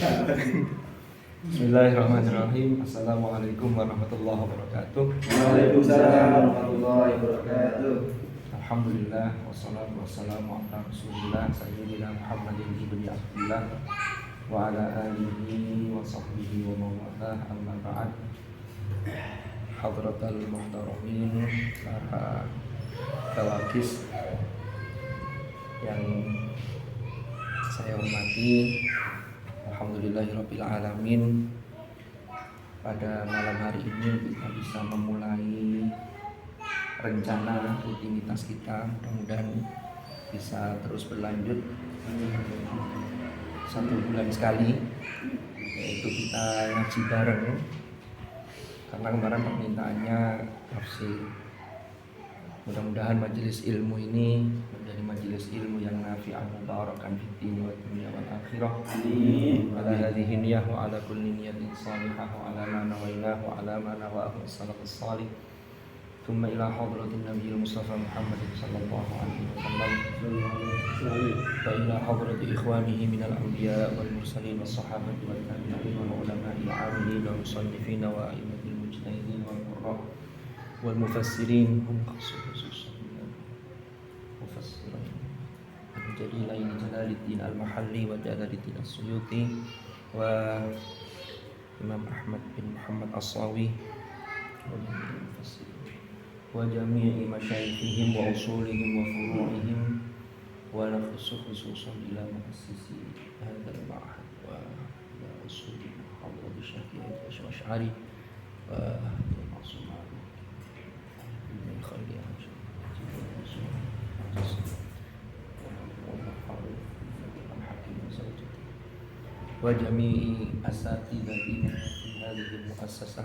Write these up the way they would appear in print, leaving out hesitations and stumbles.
Bismillahirrahmanirrahim. Assalamualaikum warahmatullahi wabarakatuh. Waalaikumsalam warahmatullahi wabarakatuh. Alhamdulillah wassalatu wassalamu ala Rasulillah sayyidina Muhammadin ibni Abdullah wa ala alihi wa sahbihi wa mawalah, amma ba'd. Hadratal muhtaramin, para kawakis yang saya hormati, alhamdulillahirabbil alamin. Pada malam hari ini kita bisa memulai rencana rutinitas kita, mudah-mudahan bisa terus berlanjut 1 bulan sekali, yaitu kita ngaji bareng, karena kemarin permintaannya tafsir. Mudah-mudahan majelis ilmu ini menjadi majelis ilmu yang nafi'an mubarakan fid din wa dunya wal akhirah. Amin. Ala hadhihi niyyah wa ala kulli niyatin salihah wa ala ma nawainahu wa ala ma nawahu as-salafus salih. Thumma ila hadratin nabiyil mustafa Muhammadin sallallahu alaihi wasallam wa ila hadrati ikhwanihi minal anbiya wal mursalin was sahabati wat tabi'in wal ulama'il 'amilin wa musannifin wa a'immatil mujtahidin wal qurra wal mufassirin hum khususan mufassirin jadi lain Jalaluddin al-Mahalli wa Jalaluddin as-Suyuti wa Imam Ahmad bin Muhammad as-Sawi wa jami'i masyayikhihim wa usulihim wa furu'ihim wa nafsu khususan ila muassisi hadzal ma'had wa ila usuli hadrat Syafi'i Asy'ari wa maksumah min khairi wa jami'i asatidatina fi hadhihi al-muassasah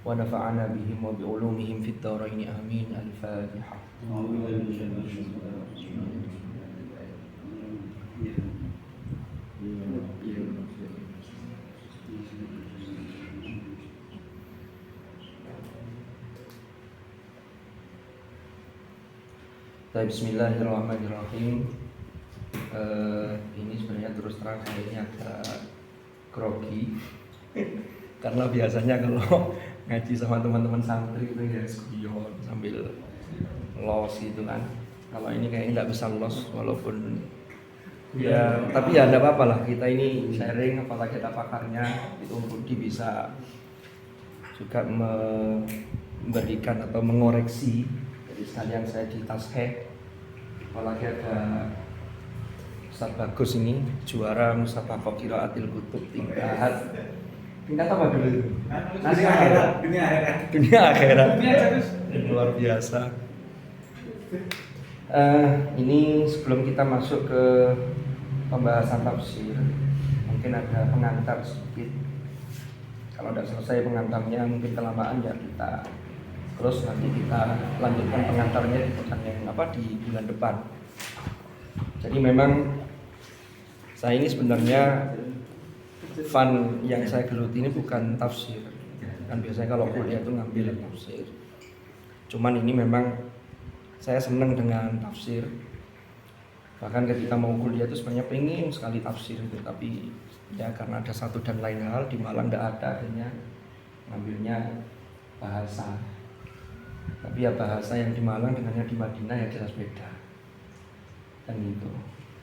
wa nafa'ana bihim wa bi'ulumihim fid dharain amin. Al-Fatihah. Bismillahirrahmanirrahim. Ini sebenarnya terus terang saya ini agak grogi karena biasanya kalau ngaji sama teman-teman santri itu ya guyon sambil los gitu kan. Kalau ini kayaknya nggak bisa los, walaupun ya tapi ya nggak apa-apa lah, kita ini sharing, apalagi ada pakarnya itu Budi bisa juga memberikan atau mengoreksi. Jadi sekalian saya di tasheh, apalagi ada Ustaz Bagus ini juara Musabaqah Qiraatil Kutub tingkat apa dulu itu? Dunia akhirat. Luar biasa. Ini sebelum kita masuk ke pembahasan tafsir, mungkin ada pengantar sedikit. Kalau tidak selesai pengantarnya mungkin kelamaan ya kita terus nanti kita lanjutkan pengantarnya di di bulan depan. Jadi memang saya ini sebenarnya fun yang saya geluti ini bukan tafsir. Kan biasanya kalau kuliah itu ngambil tafsir. Cuman ini memang saya senang dengan tafsir. Bahkan ketika mau kuliah itu sebenarnya pengen sekali tafsir itu, tapi ya karena ada satu dan lain hal di Malang tidak ada, akhirnya ngambilnya bahasa. Tapi ya bahasa yang di Malang dengan yang di Madinah ya jelas beda. Dan gitu.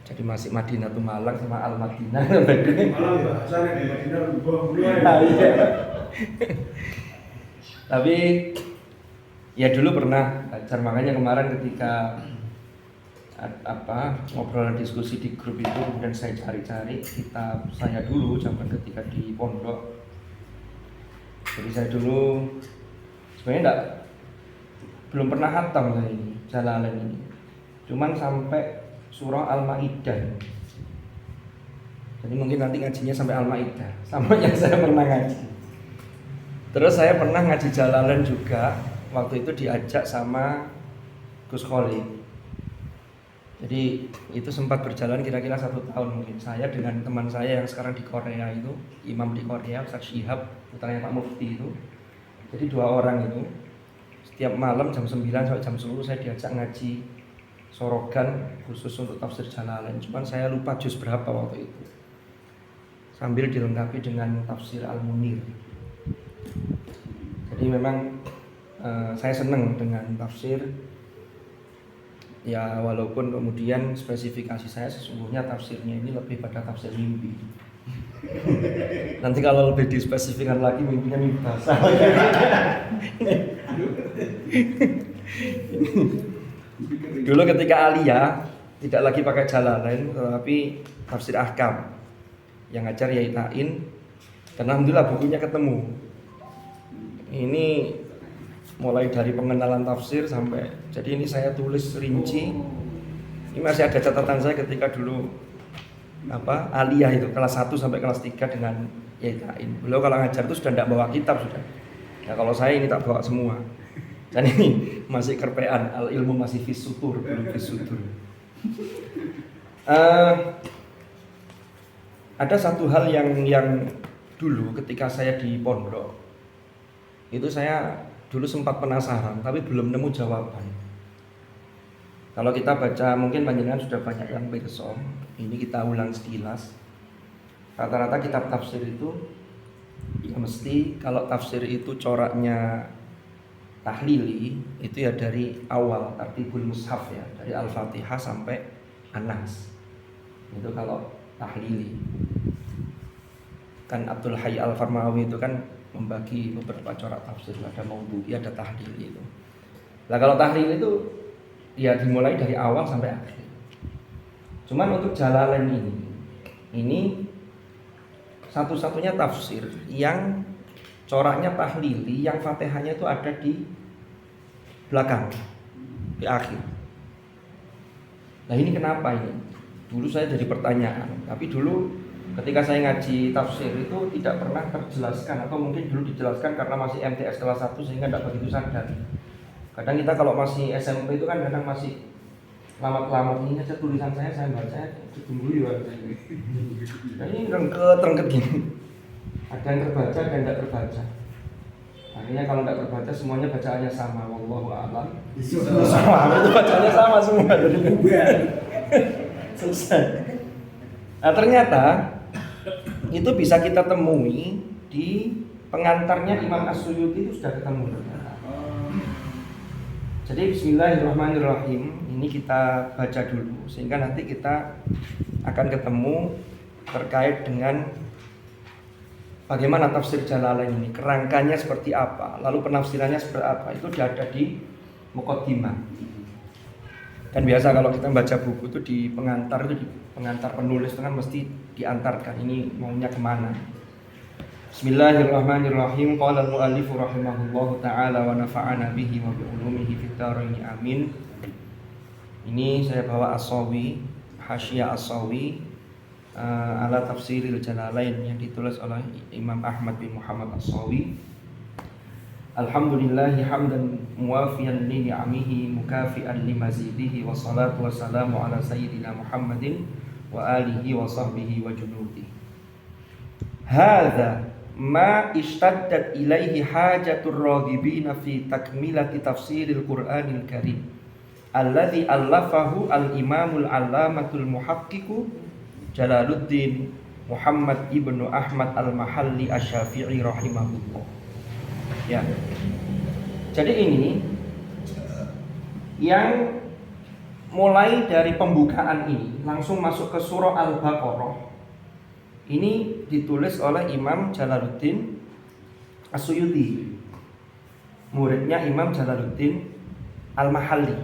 Jadi masih Madinah tuh Malang sama Al-Madinah beda. Malang bahasanya di Madinah berubah mulai. Iya. Tapi ya dulu pernah belajar, makanya kemarin ketika ngobrol diskusi di grup itu, kemudian saya cari-cari kitab saya dulu zaman ketika di pondok. Jadi saya dulu sebenarnya belum pernah khatam saya ini Jalalain ini. Cuman sampai surah Al-Maidah. Jadi mungkin nanti ngajinya sampai Al-Maidah, sama yang saya pernah ngaji. Terus saya pernah ngaji Jalalain juga. Waktu itu diajak sama Gus Khalid. Jadi itu sempat berjalan kira-kira 1 tahun mungkin. Saya dengan teman saya yang sekarang di Korea itu, imam di Korea, Ustaz Syihab, putranya Pak Mufti itu. Jadi 2 orang itu setiap malam jam 9 sampai jam 10 saya diajak ngaji Sorogan khusus untuk tafsir Jalalain. Cuman saya lupa juz berapa waktu itu. sambil dilengkapi dengan tafsir Al-Munir. Jadi memang saya senang dengan tafsir, ya walaupun kemudian spesifikasi saya sesungguhnya tafsirnya ini lebih pada tafsir mimpi. Nanti kalau lebih dispesifikkan lagi mimpinya mimpi basah. Dulu ketika aliyah tidak lagi pakai Jalalain tetapi tafsir Ahkam yang ngajar Yai Ta'in, dan alhamdulillah bukunya ketemu. Ini mulai dari pengenalan tafsir sampai, jadi ini saya tulis rinci. Ini masih ada catatan saya ketika dulu aliyah itu kelas 1 sampai kelas 3 dengan Yai Ta'in. Beliau kalau ngajar itu sudah tidak bawa kitab sudah. Nah kalau saya ini tak bawa semua. Dan ini masih kerpean, al ilmu masih fis sutur, belum fis sutur. Ada satu hal yang dulu ketika saya di pondok itu saya dulu sempat penasaran tapi belum nemu jawaban. Kalau kita baca, mungkin panjenengan sudah banyak yang pirsa, ini kita ulang sekilas. Rata-rata kitab tafsir itu ya mesti kalau tafsir itu coraknya tahlili itu ya dari awal tartibul mushaf ya, dari Al-Fatihah sampai An-Nas. Itu kalau tahlili. Kan Abdul Hayy Al-Farmawi itu kan membagi beberapa corak tafsir, ada maudhu'i, ada tahlili itu. Nah kalau tahlili itu ya dimulai dari awal sampai akhir. Cuman untuk Jalalain ini satu-satunya tafsir yang coraknya tahlili, yang Fatihahnya itu ada di belakang, di akhir. Nah ini kenapa ini? Dulu saya jadi pertanyaan, tapi dulu ketika saya ngaji tafsir itu tidak pernah terjelaskan, atau mungkin dulu dijelaskan karena masih MTS kelas 1 sehingga tidak begitu sadar. Kadang kita kalau masih SMP itu kan kadang masih lama-lama ini aja tulisan saya baca ditunggu ya. Nah ini rengket gini. Ada yang terbaca, ada yang tidak terbaca. Akhirnya kalau tidak terbaca semuanya bacaannya sama. Wallahu a'lam. Sama, itu bacaannya sama semua. Jadi selesai. Nah ternyata itu bisa kita temui di pengantarnya Imam As-Suyuti itu sudah ketemu. Jadi bismillahirrahmanirrahim. Ini kita baca dulu sehingga nanti kita akan ketemu terkait dengan bagaimana tafsir Jalalain ini, kerangkanya seperti apa, lalu penafsirannya seperti apa. Itu sudah ada di Muqaddimah. Kan biasa kalau kita baca buku itu di pengantar itu, di pengantar penulis itu kan mesti diantarkan ini maunya kemana. Bismillahirrahmanirrahim. Qala al-mu'allif rahimahullahu ta'ala wa nafa'ana bihi wa bi ulumihi fid dharain amin. Ini saya bawa As-Sawi, Hasyiyah As-Sawi ala tafsiril Jalalain yang ditulis oleh Imam Ahmad bin Muhammad As-Sawi. Alhamdulillahi hamdan muwafiyan li ni'amihi mukafi'an li mazidihi wa salatu wa salamu ala sayyidina Muhammadin wa alihi wa sahbihi wa junudihi. Hadza ma ishtaddat ilaihi hajatur raghibina fi takmilati tafsiril Qur'anil Karim alladzi allafahu al-imamul allamatul muhaqqiqu Jalaluddin Muhammad ibnu Ahmad al-Mahalli asy-Syafi'i rahimahullah. Ya. Jadi ini yang mulai dari pembukaan ini langsung masuk ke surah Al-Baqarah. Ini ditulis oleh Imam Jalaluddin As-Suyuti, muridnya Imam Jalaluddin Al-Mahalli.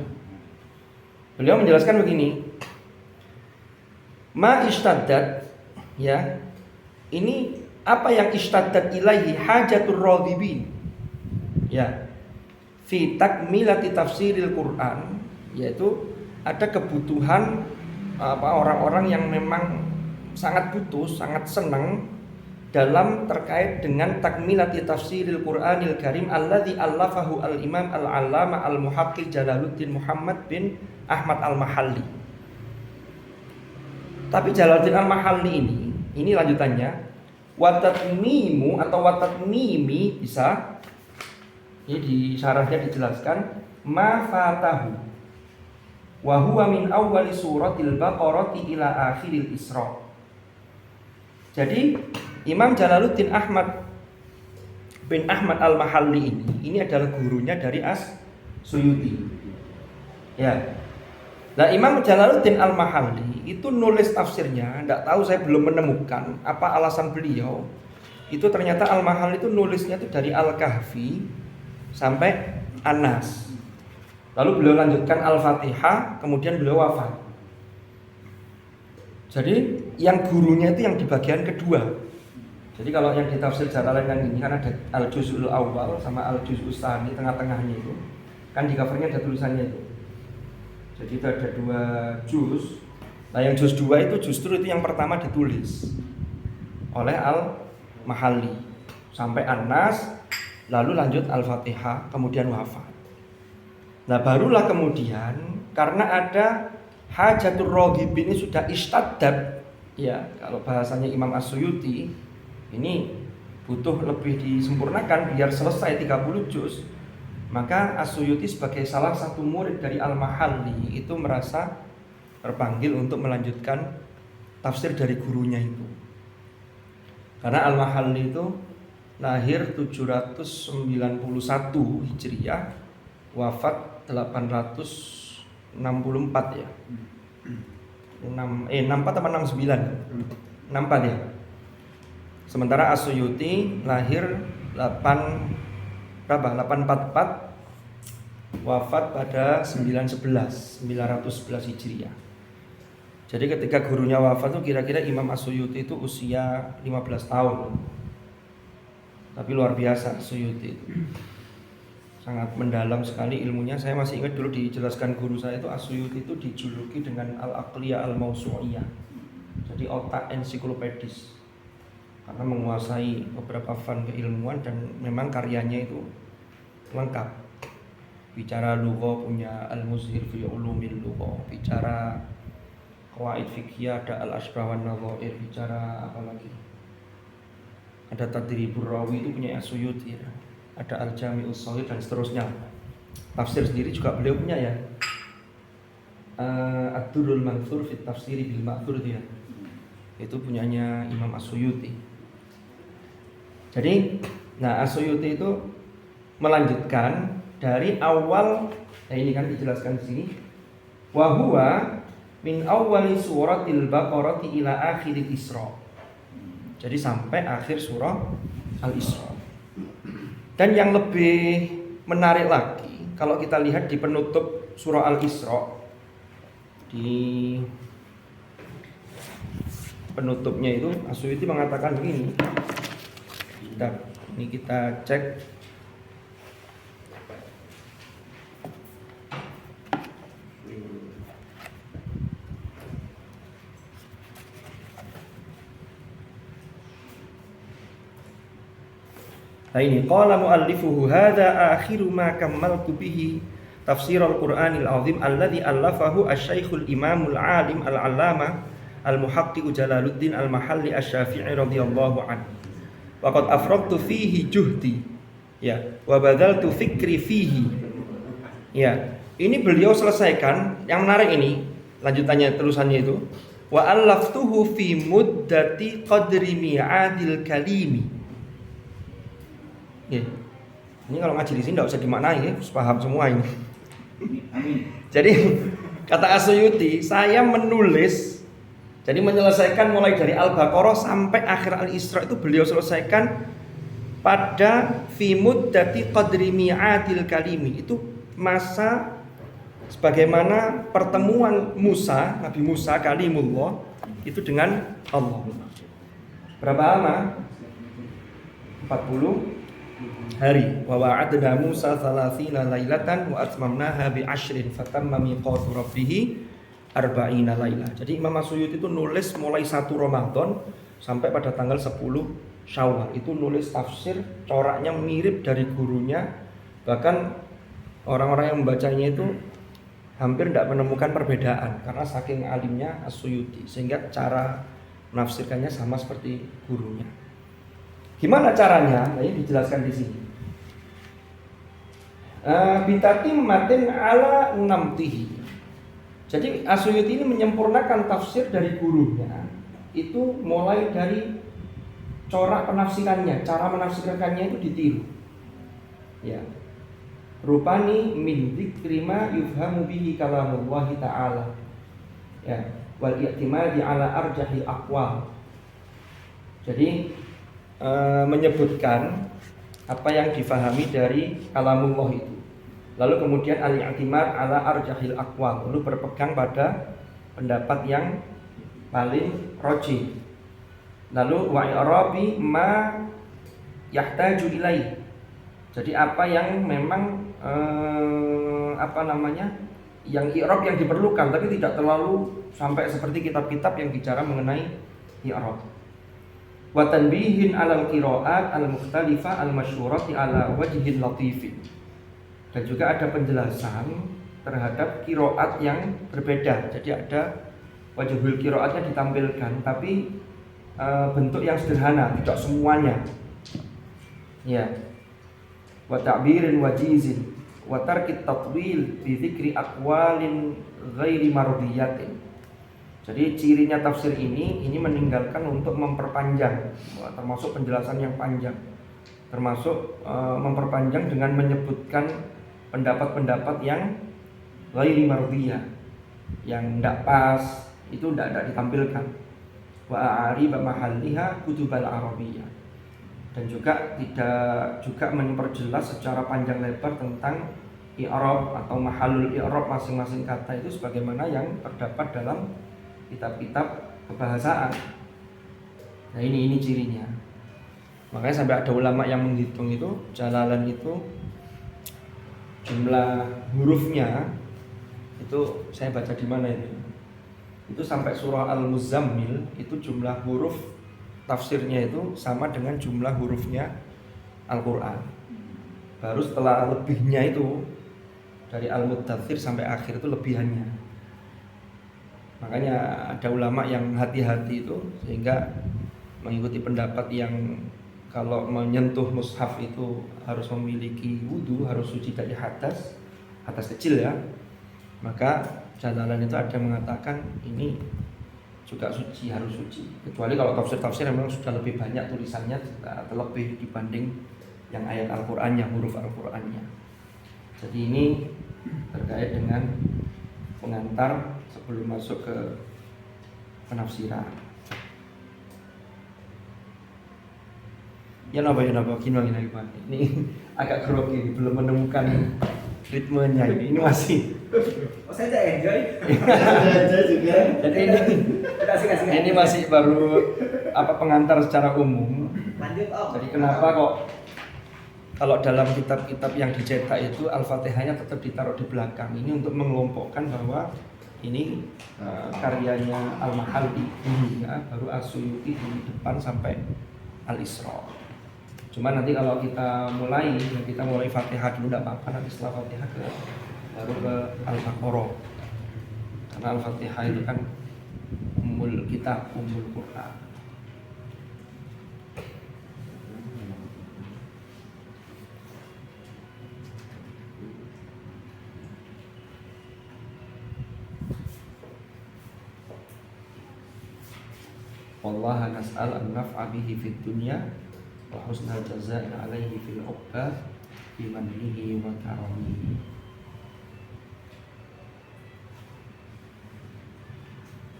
Beliau menjelaskan begini, ma istaddat, ya, ini apa yang istaddat ilaihi hajatur raghibin, ya, fi takmilati tafsiril Quran, yaitu ada kebutuhan orang-orang yang memang sangat butuh, sangat senang dalam terkait dengan takmilati tafsiril Qur'anil Karim alladzi allafahu al-imam al-allama al-muhaqqiq Jalaluddin Muhammad bin Ahmad al-Mahalli. Tapi Jalaluddin al-Mahalli ini lanjutannya, watatmimu atau watatmimi bisa, ini di syarahnya dijelaskan, ma fatahu wa huwa min awwali suratil Baqarati ila akhiril Isra. Jadi Imam Jalaluddin Ahmad bin Ahmad Al-Mahalli ini adalah gurunya dari As-Suyuti. Ya. Nah, Imam Jalaluddin Al-Mahalli itu nulis tafsirnya, enggak tahu, saya belum menemukan apa alasan beliau. Itu ternyata Al-Mahalli itu nulisnya itu dari Al-Kahfi sampai An-Nas. Lalu beliau lanjutkan Al-Fatihah, kemudian beliau wafat. Jadi yang gurunya itu yang di bagian kedua. Jadi kalau yang di tafsir Jalalain yang ini kan ada Al-Juz'ul Awal sama Al-Juz'us Tsani, tengah-tengahnya itu. Kan di covernya ada tulisannya itu. Jadi itu ada 2 juz. Nah, yang juz 2 itu justru itu yang pertama ditulis oleh Al-Mahalli sampai An-Nas, lalu lanjut Al-Fatihah, kemudian wafat. Nah, barulah kemudian karena ada Hajatur Raghib ini sudah istaddat, ya, kalau bahasanya Imam As-Suyuti ini butuh lebih disempurnakan biar selesai 30 juz. Maka As-Suyuti sebagai salah satu murid dari Al-Mahalli itu merasa terpanggil untuk melanjutkan tafsir dari gurunya itu. Karena Al-Mahalli itu lahir 791 Hijriah, wafat 864 ya. 64 atau 69? 64 ya. Sementara As-Suyuti lahir 844, wafat pada 911 Hijriah. Jadi ketika gurunya wafat tuh kira-kira Imam As-Suyuti itu usia 15 tahun. Tapi luar biasa As-Suyuti itu. Sangat mendalam sekali ilmunya. Saya masih ingat dulu dijelaskan guru saya itu As-Suyuti itu dijuluki dengan Al-Aqliyah Al-Mausu'iyah. Jadi otak ensiklopedis. Karena menguasai beberapa fan keilmuan dan memang karyanya itu lengkap. Bicara lugha punya Al-Muzhir fi Ulumil Lugha, bicara qawaid fikih ada Al-Asbah wan Nadhair, bicara apa lagi? Ada Tadribur Rawi itu punya As-Suyuti ya. Ada Al-Jami'us Shaghir dan seterusnya. Tafsir sendiri juga beliau punya ya. Ad-Durrul Mansur fi Tafsiri bil Ma'thur dia. Itu punyanya Imam As-Suyuti. Jadi, nah As-Suyuti itu melanjutkan dari awal, ini kan dijelaskan di sini. Wa huwa min awwali suratil Baqarah ila akhiril Isra. Jadi sampai akhir surah Al-Isra. Dan yang lebih menarik lagi, kalau kita lihat di penutup surah Al-Isra, di penutupnya itu As-Suyuti mengatakan begini. Ini kita cek. Nah ini qala muallifuhu hadza akhiru ma kammaltu bihi tafsir al-Qur'anil azim alladzi allafahu asy-Syaikhul Imamul Alim al-Allamah al-Muhaqqiq Jalaluddin Al-Mahalli Asy-Syafi'i radhiyallahu anhu. Waqad afraqtu fihi juhdi, ya, wa badzaltu fikri fihi. Ya, ini beliau selesaikan. Yang menarik ini lanjutannya, terusannya itu wa allaftuhu fi muddati qadri mi'adil kalimi. Ya. Ini kalau ngaji di sini enggak usah dimaknai ya, harus paham semua ini. Jadi kata As-Suyuti, saya menulis, jadi menyelesaikan mulai dari Al-Baqarah sampai akhir Al-Isra itu beliau selesaikan pada fi muddati qadri mi'adil kalimi. Itu masa sebagaimana pertemuan Musa, Nabi Musa kalimullah itu dengan Allah. Berapa lama? 40 hari. Wa wa'adna Musa 30 lailatan wa atmamnaha bi 'ashrin fatamma miqatu rabbih 40 lailah. Jadi Imam As-Suyuti itu nulis mulai 1 Ramadan sampai pada tanggal 10 Syawal. Itu nulis tafsir, coraknya mirip dari gurunya. Bahkan orang-orang yang membacanya itu hampir tidak menemukan perbedaan karena saking alimnya As-Suyuti, sehingga cara menafsirkannya sama seperti gurunya. Gimana caranya? Nah, ini dijelaskan di sini. Bitatim matin ala namtihi. Jadi As-Suyuti ini menyempurnakan tafsir dari gurunya itu mulai dari corak penafsirannya, cara menafsirkannya itu ditiru. Ya. Rupani min dzikri ma yufhamu bihi kalamullah ta'ala. Ya, wal i'timadi ala arjahil aqwal. Jadi menyebutkan apa yang difahami dari kalamullah itu. Lalu kemudian al-i'timad ala arjahil aqwal, lalu berpegang pada pendapat yang paling rajih. Lalu wa i'rabi ma yahtaju ilaih. Jadi apa yang memang yang i'rab yang diperlukan, tapi tidak terlalu sampai seperti kitab-kitab yang bicara mengenai i'rab. Wa tanbihin 'alal qiraat al-mukhtalifa al-masyhurati 'ala wajhin latifin. Dan juga ada penjelasan terhadap qiraat yang berbeda. Jadi ada wajhul qiraatnya ditampilkan, tapi bentuk yang sederhana, tidak semuanya. Ya. Wa ta'birin wajizin wa tarkit tatwil bi dzikri aqwalin ghairi mardiyatin. Jadi cirinya tafsir ini meninggalkan untuk memperpanjang, termasuk penjelasan yang panjang, termasuk memperpanjang dengan menyebutkan pendapat-pendapat yang ghairi mardiyah, yang tidak pas, itu tidak ditampilkan. Wa a'riba mahalliha kutubal arabiyyah. Dan juga tidak juga memperjelas secara panjang lebar tentang i'rab atau mahalul i'rab masing-masing kata itu sebagaimana yang terdapat dalam kitab-kitab kebahasaan. Nah ini cirinya. Makanya sampai ada ulama yang menghitung itu Jalalain itu jumlah hurufnya itu saya baca di mana itu? Itu sampai surah Al-Muzammil itu jumlah huruf tafsirnya itu sama dengan jumlah hurufnya Al-Quran. Baru setelah lebihnya itu dari Al-Muddathir sampai akhir itu lebihannya. Makanya ada ulama yang hati-hati itu sehingga mengikuti pendapat yang kalau menyentuh mushaf itu harus memiliki wudu, harus suci dari hadas kecil ya. Maka Jalalain itu ada yang mengatakan ini juga suci, harus suci. Kecuali kalau tafsir-tafsir memang sudah lebih banyak tulisannya, terlebih dibanding yang ayat Al-Qur'annya, huruf Al-Qur'annya. Jadi ini terkait dengan pengantar sebelum masuk ke penafsiran. Ya napa kinwang ini agak grogi, belum menemukan ritmenya ini masih. Oh, saya tidak enjoy. Saya juga. Jadi ini masih baru pengantar secara umum. Lanjut Om. Jadi kenapa kok kalau dalam kitab-kitab yang dicetak itu Al-Fatihahnya tetap ditaruh di belakang, ini untuk mengelompokkan bahwa ini karyanya Al-Mahalli ya, baru As-Suyuti di depan sampai Al-Isra. Cuma nanti kalau kita mulai Fatihah dulu tidak apa-apa, nanti setelah Fatihah baru ke Al-Baqarah. Karena Al-Fatihah itu kan ummul kitab, ummul Quran. Wallaha nas'al an-naf'a bihi fid dunya wa husnal jazaa'i 'alaihi fil 'uqbah bi mannihi wa karamihi.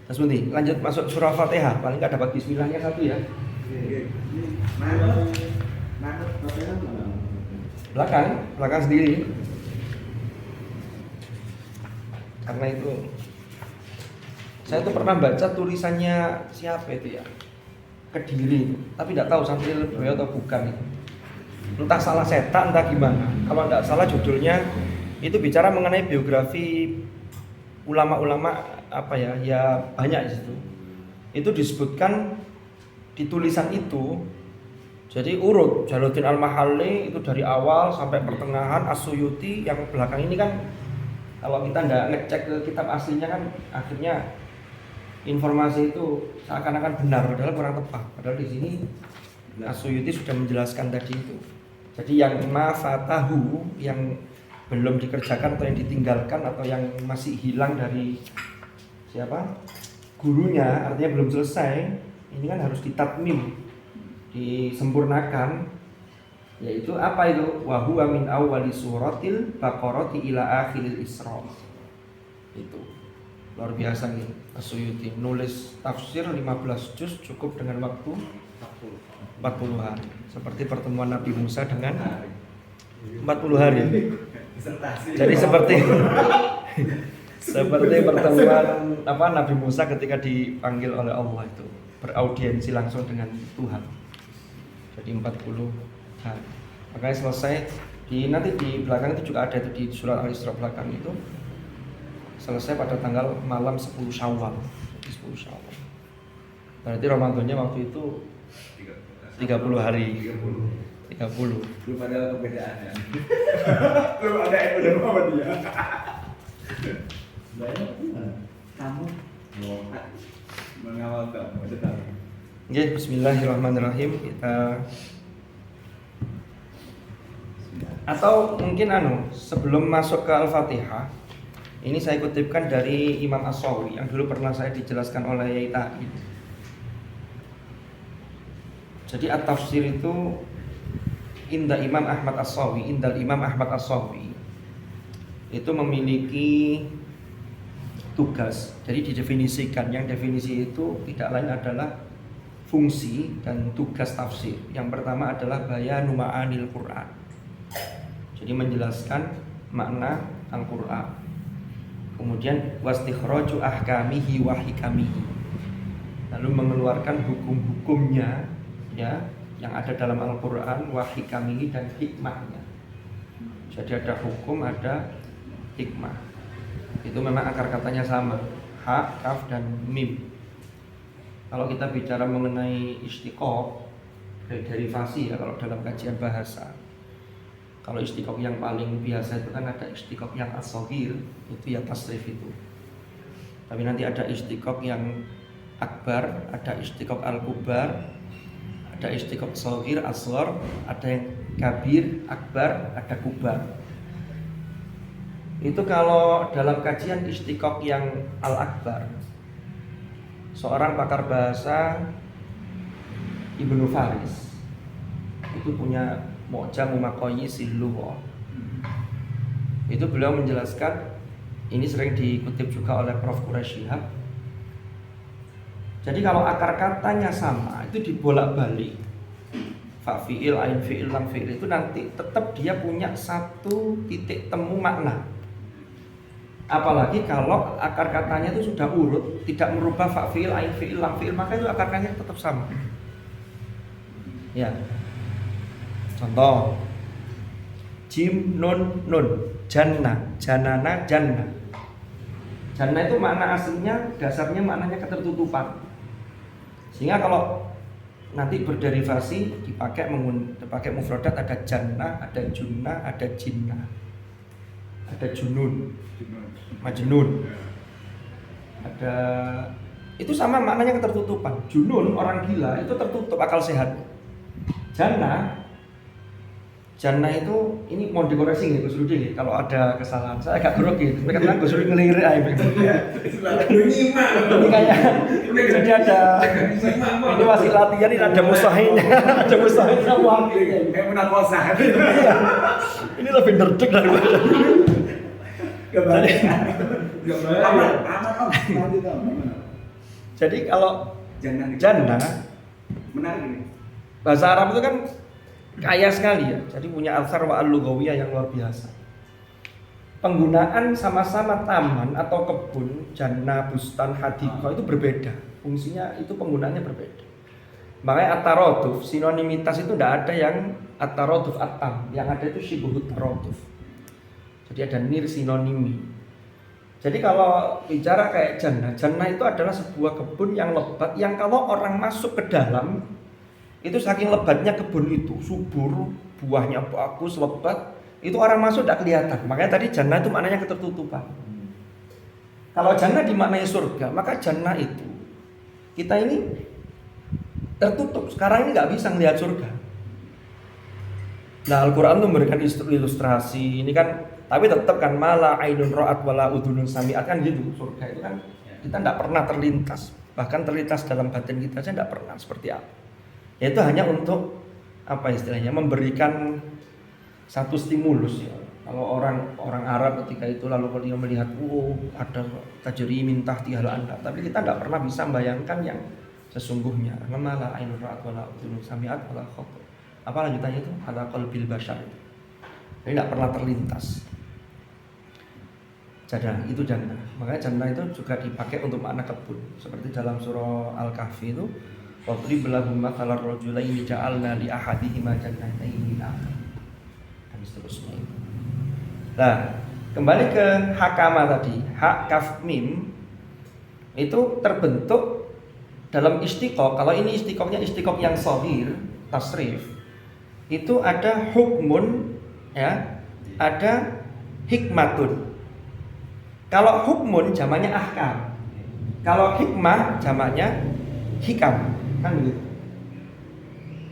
Terus nanti lanjut masuk surah Fatihah, paling enggak dapat bismillahnya satu ya. Belakang sendiri. Karena itu saya tuh pernah baca tulisannya siapa itu ya, Kediri itu, tapi tidak tahu Santri Leboyo atau bukan itu. Entah salah cetak, entah gimana. Kalau tidak salah judulnya itu bicara mengenai biografi ulama-ulama ya banyak di situ. Itu disebutkan di tulisan itu. Jadi urut Jalaluddin Al-Mahalli itu dari awal sampai pertengahan, As-Suyuti yang belakang ini kan kalau kita tidak ngecek ke kitab aslinya kan akhirnya informasi itu seakan-akan benar padahal kurang tepat. Padahal di sini As-Suyuti sudah menjelaskan tadi itu. Jadi yang mafatahu, yang belum dikerjakan atau yang ditinggalkan atau yang masih hilang dari siapa? Gurunya, artinya belum selesai, ini kan harus ditatmim. disempurnakan, yaitu apa itu? Wa huwa min awwali suratil baqarati ila akhiril Isra. Itu luar biasa nih As-Suyuti nulis tafsir 15 juz cukup dengan waktu 40 hari, seperti pertemuan Nabi Musa dengan 40 hari. Jadi seperti pertemuan Nabi Musa ketika dipanggil oleh Allah itu beraudiensi langsung dengan Tuhan. Jadi 40 hari. Makanya selesai nanti di belakang itu juga ada itu di surat Al-Isra belakang itu selesai pada tanggal malam 10 Syawal. 10 Syawal. Berarti Ramadannya waktu itu 30 hari. 30. Belum ada perbedaannya. Belum ada yang udah sama dia. Banyak gimana? Kamu mengawal kamu ada tahu. Oke, bismillahirrahmanirrahim. Kita atau mungkin sebelum masuk ke Al-Fatihah, ini saya kutipkan dari Imam As-Sawi yang dulu pernah saya dijelaskan oleh Yai Ta'id. Jadi at-tafsir itu indal Imam Ahmad As-Sawi itu memiliki tugas. Jadi didefinisikan, yang definisi itu tidak lain adalah fungsi dan tugas tafsir. Yang pertama adalah bayanu ma'anil Qur'an. Jadi menjelaskan makna Al-Qur'an. Kemudian wastikhraju ahkamihi wa hikamihi. Lalu mengeluarkan hukum-hukumnya ya yang ada dalam Al-Qur'an wa hikamihi dan hikmahnya. Jadi ada hukum, ada hikmah. Itu memang akar katanya sama, ha, kaf dan mim. Kalau kita bicara mengenai istiqaq, derivasi ya kalau dalam kajian bahasa. Kalau istiqaq yang paling biasa itu kan ada istiqaq yang as-shaghir, itu ya tasrif itu. Tapi nanti ada istiqaq yang akbar, ada istiqaq al-kubar, ada istiqaq shaghir, asghar, ada yang kabir, akbar, ada kubar. Itu kalau dalam kajian istiqaq yang al-akbar, seorang pakar bahasa Ibnu Faris itu punya Mu'jamu Maqayisil Lugha. Itu beliau menjelaskan, ini sering dikutip juga oleh Prof. Quraish Shihab. Jadi kalau akar katanya sama, itu dibolak-balik. Fa fi'il, ain fi'il, lam fi'il itu nanti tetap dia punya satu titik temu makna. Apalagi kalau akar katanya itu sudah urut, tidak merubah fa fi'il, ain fi'il, lam fi'il, maka itu akar katanya tetap sama. Ya. Contoh jim nun nun, jannah, janana, jannah. Jannah itu makna aslinya, dasarnya maknanya ketertutupan. Sehingga kalau nanti berderivasi dipakai mufradat, ada jannah, ada junnah, ada jinnah, ada junun, majnun, ada itu sama maknanya ketertutupan. Junun orang gila itu tertutup akal sehat. Jannah itu ini mau dikoreksi nih Gus Rudi nih kalau ada kesalahan. Saya agak grogi, karena Gus Rudi ngelirik aja. Ini kayak jadi ada ini masih latihan, ini ada musahinya, ada musahinya wangi. Kayak menang kosa. Ini lebih nerdek daripada. Jadi kalau jannah menarik ini. Bahasa Arab itu kan kaya sekali ya. Jadi punya alsar wa al-lughawiyah yang luar biasa. Penggunaan sama-sama taman atau kebun, jannah, bustan, hadiqah itu berbeda. Fungsinya itu penggunaannya berbeda. Makanya at-taraduf, sinonimitas itu tidak ada yang at-taraduf at-tam. Yang ada itu syibhut taraduf. Jadi ada nir sinonimi. Jadi kalau bicara kayak jannah itu adalah sebuah kebun yang lebat, yang kalau orang masuk ke dalam itu saking lebatnya kebun itu, subur, buahnya bagus, lebat, itu orang masuk tidak kelihatan. Makanya tadi jannah itu maknanya ketertutupan. Kalau jannah dimaknai surga, maka jannah itu kita ini tertutup. Sekarang ini nggak bisa melihat surga. Nah, Al-Quran itu memberikan ilustrasi. Ini kan, tapi tetap kan mala ainun ra'at wala udhunun sami'at kan gitu. Surga itu kan kita tidak pernah terlintas. Bahkan terlintas dalam batin kita saja tidak pernah seperti apa. Itu hanya untuk apa istilahnya, memberikan satu stimulus ya. Kalau orang Arab ketika itu lalu beliau melihat, ada tajri min tahti hal anda, tapi kita tidak pernah bisa membayangkan yang sesungguhnya. Lamala ainur ra'at wala udhun sami'at wala khatar. Apa lanjutannya itu? Ala qalbil bashar. Jadi tidak pernah terlintas. Itu jannah. Makanya jannah itu juga dipakai untuk makna kebun. Seperti dalam surah Al-Kahfi itu, "Wadrib lahum mathalar rajulaini ja'alna li ahadihima jannatayn min a'nab." Dan seterusnya itu. Nah, kembali ke hakama tadi, hak kaf mim itu terbentuk dalam istiqoq. Kalau ini istiqoqnya istiqoq yang shahir, tasrif, itu ada hukmun ya, ada hikmatun. Kalau hukmun jamaknya ahkam. Kalau hikmah jamaknya hikam, kan begitu.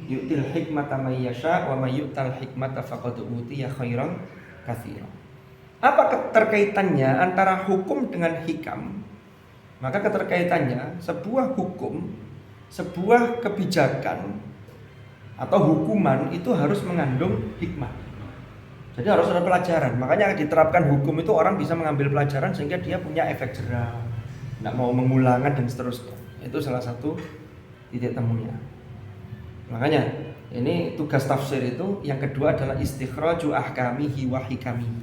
Yu'til hikmata may yasha wa may yu'tal hikmata faqad utiya khairan katsiran. Apa keterkaitannya antara hukum dengan hikam? Maka keterkaitannya sebuah hukum, sebuah kebijakan atau hukuman itu harus mengandung hikmah. Jadi harus ada pelajaran. Makanya diterapkan hukum itu orang bisa mengambil pelajaran sehingga dia punya efek jerah, tidak mau mengulangan dan seterusnya. Itu salah satu titik temunya. Makanya ini tugas tafsir itu yang kedua adalah istikhraju ahkamihi wa hikamihi.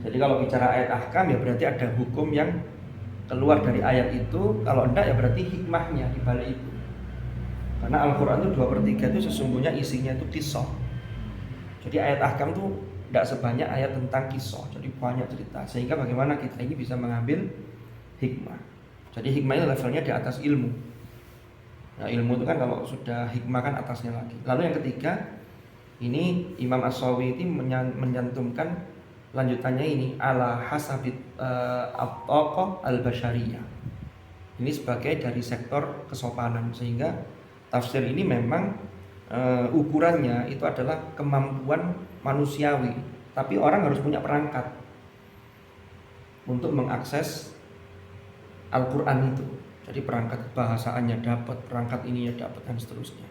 Jadi kalau bicara ayat ahkam ya berarti ada hukum yang keluar dari ayat itu. Kalau enggak ya berarti hikmahnya di balik itu. Karena Al-Quran itu 2/3 itu sesungguhnya isinya itu kisah. Jadi ayat ahkam itu tidak sebanyak ayat tentang kisah. Jadi banyak cerita. Sehingga bagaimana kita ini bisa mengambil hikmah. Jadi hikmahnya levelnya di atas ilmu. Nah, ilmu itu kan kalau sudah hikmah kan atasnya lagi. Lalu yang ketiga, ini Imam As-Sawi itu menyantumkan lanjutannya ini ala hasabit at-taqah al-basyariyah. Ini sebagai dari sektor kesopanan, sehingga tafsir ini memang ukurannya itu adalah kemampuan manusiawi, tapi orang harus punya perangkat untuk mengakses Al-Quran itu. Jadi perangkat bahasaannya dapat, perangkat ininya dapat dan seterusnya.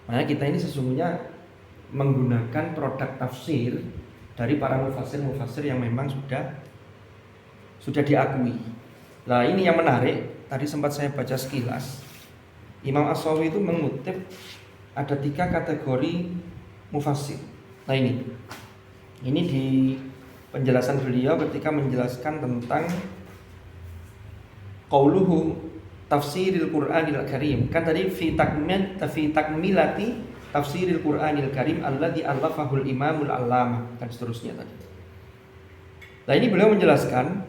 Makanya kita ini sesungguhnya menggunakan produk tafsir dari para mufassir yang memang sudah diakui. Nah, ini yang menarik. Tadi sempat saya baca sekilas. Imam As-Sawi itu mengutip ada 3 kategori mufassir. Nah, ini di penjelasan beliau ketika menjelaskan tentang qauluhu tafsiril Qur'anil Karim. Kan tadi fi takmilati tafsiril Qur'anil Karim alladzi allafahul Imamul Allamah dan seterusnya tadi. Nah, ini beliau menjelaskan